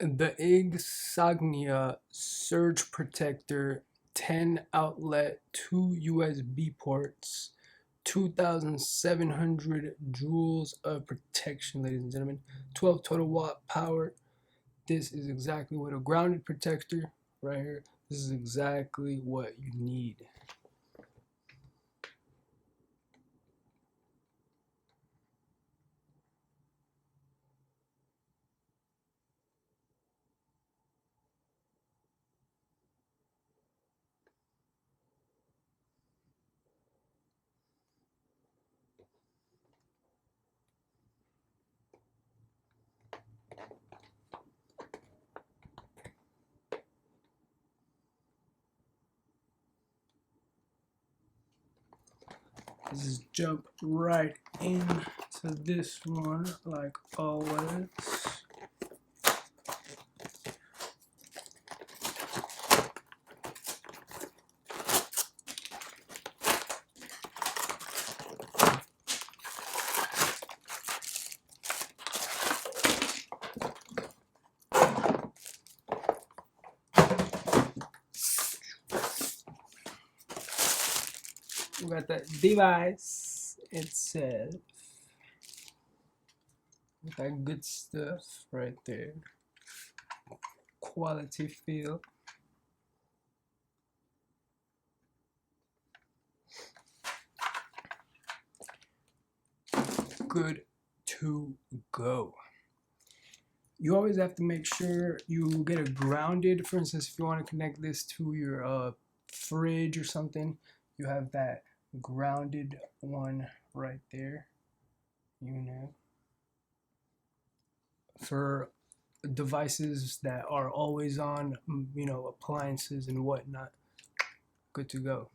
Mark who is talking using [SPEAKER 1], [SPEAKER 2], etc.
[SPEAKER 1] The Insignia Surge Protector, 10 outlet, 2 USB ports, 2,700 joules of protection, ladies and gentlemen, 12 total watt power. This is exactly what a grounded protector right here. This is exactly what you need. Let's just jump right into this one like always. We got that device itself. That good stuff right there. Quality feel. Good to go. You always have to make sure you get it grounded. For instance, if you want to connect this to your fridge or something, you have that grounded one right there, you know. For devices that are always on, you know, appliances and whatnot, good to go.